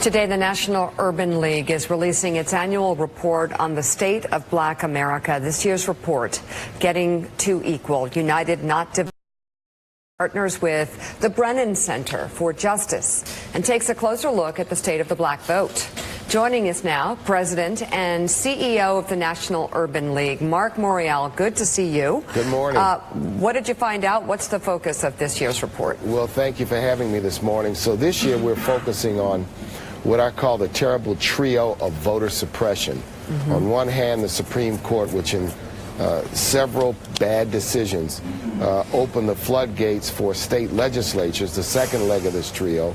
Today, the National Urban League is releasing its annual report on the state of Black America. This year's report, Getting to Equal, United Not Divided, partners with the Brennan Center for Justice and takes a closer look at the state of the black vote. Joining us now, President and CEO of the National Urban League, Marc Morial. Good to see you. Good morning. What did you find out? What's the focus of this year's report? Well, thank you for having me this morning. So this year we're focusing on what I call the terrible trio of voter suppression. On one hand, the Supreme Court, which in several bad decisions opened the floodgates for state legislatures, the second leg of this trio,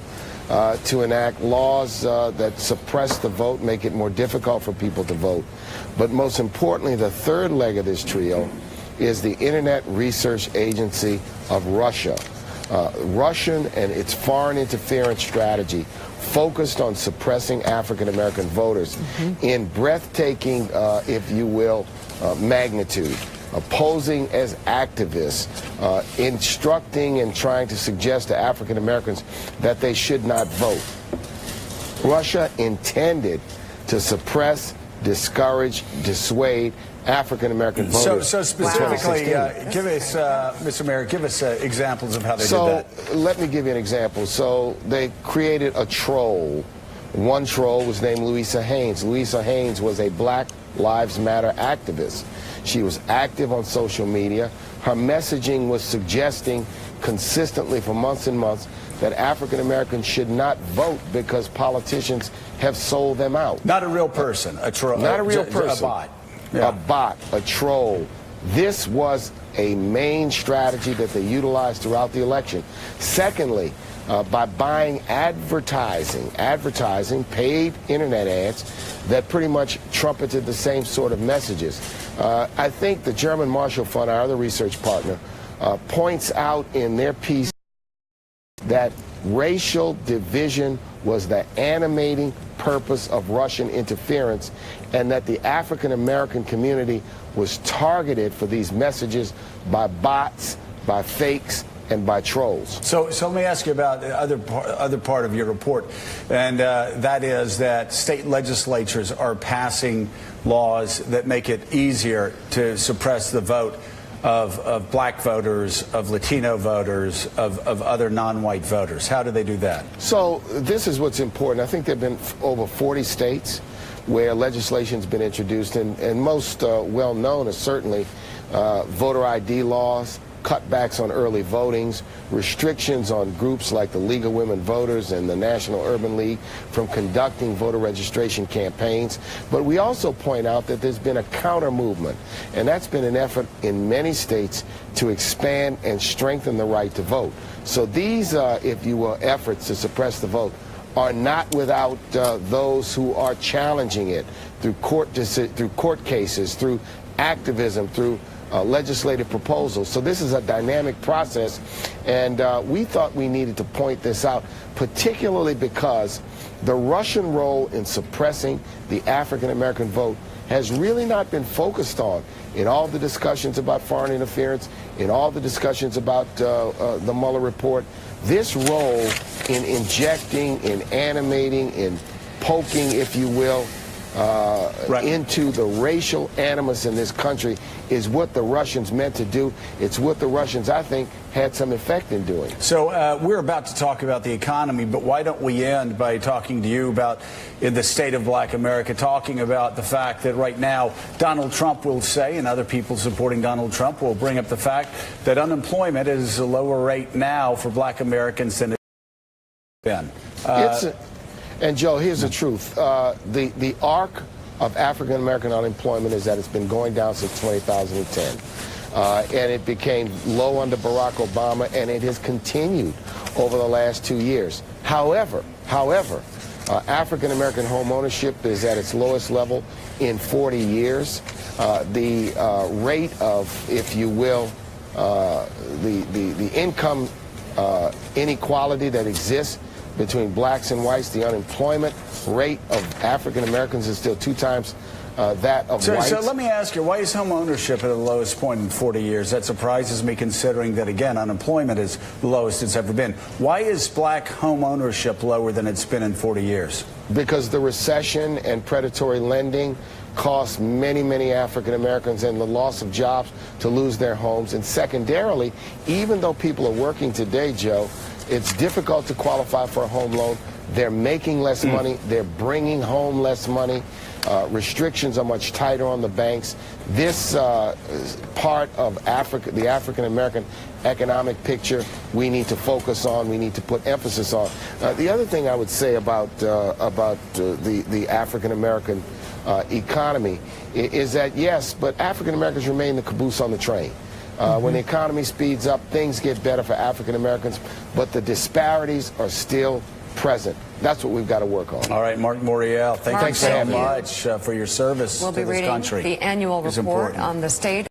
to enact laws that suppress the vote, make it more difficult for people to vote. But most importantly, the third leg of this trio is the Internet Research Agency of Russia. Russian and its foreign interference strategy focused on suppressing African American voters in breathtaking, if you will, magnitude, posing as activists, instructing and trying to suggest to African Americans that they should not vote. Russia intended to suppress, discourage, dissuade African American voters. So specifically, give us, Mr. Mayor, give us examples of how they did that. So let me give you an example. So they created a troll. One troll was named Louisa Haynes. Louisa Haynes was a Black Lives Matter activist. She was active on social media. Her messaging was suggesting consistently for months and months that African Americans should not vote because politicians have sold them out. Not a real person, a troll. Not a real person. A bot. Yeah. A bot, a troll. This was a main strategy that they utilized throughout the election. Secondly, by buying advertising, paid internet ads that pretty much trumpeted the same sort of messages. I think the German Marshall Fund, our other research partner, points out in their piece that racial division was the animating purpose of Russian interference, and that the African American community was targeted for these messages by bots, by fakes, and by trolls. So let me ask you about the other part of your report, and that is that state legislatures are passing laws that make it easier to suppress the vote of black voters, of Latino voters, of other non-white voters. How do they do that? So this is what's important. I think there have been over 40 states where legislation's been introduced, and most well-known is certainly voter ID laws, cutbacks on early votings, restrictions on groups like the League of Women Voters and the National Urban League from conducting voter registration campaigns. But we also point out that there's been a counter movement, and that's been an effort in many states to expand and strengthen the right to vote. So these, if you will, efforts to suppress the vote are not without those who are challenging it through court cases, through activism, through legislative proposals. So this is a dynamic process, and we thought we needed to point this out, particularly because the Russian role in suppressing the African American vote has really not been focused on in all the discussions about foreign interference, in all the discussions about the Mueller report. This role in injecting, in animating, in poking, if you will, into the racial animus in this country is what the Russians meant to do. It's what the Russians, I think, had some effect in doing. So we're about to talk about the economy, but why don't we end by talking to you about in the state of Black America, talking about the fact that right now Donald Trump will say, and other people supporting Donald Trump will bring up the fact that unemployment is a lower rate now for Black Americans than it's been. And Joe, here's the truth. The arc of African American unemployment is that it's been going down since 2010. And it became low under Barack Obama, and it has continued over the last 2 years. However, African American home ownership is at its lowest level in 40 years. The rate of, if you will, the income inequality that exists between blacks and whites, the unemployment rate of African Americans is still 2 times that of whites. So let me ask you, why is home ownership at the lowest point in 40 years? That surprises me, considering that, again, unemployment is the lowest it's ever been. Why is black home ownership lower than it's been in 40 years? Because the recession and predatory lending cost many, many African Americans, and the loss of jobs to lose their homes. And secondarily, even though people are working today, Joe, it's difficult to qualify for a home loan. They're making less money. They're bringing home less money. Restrictions are much tighter on the banks. This part of Africa, the African American economic picture, we need to focus on. We need to put emphasis on. The other thing I would say about the African American economy is that, yes, but African Americans remain the caboose on the train. When the economy speeds up, things get better for African Americans, but the disparities are still present. That's what we've got to work on. All right, Marc Morial, thanks so much for your service to this country. We'll be reading the annual report on the state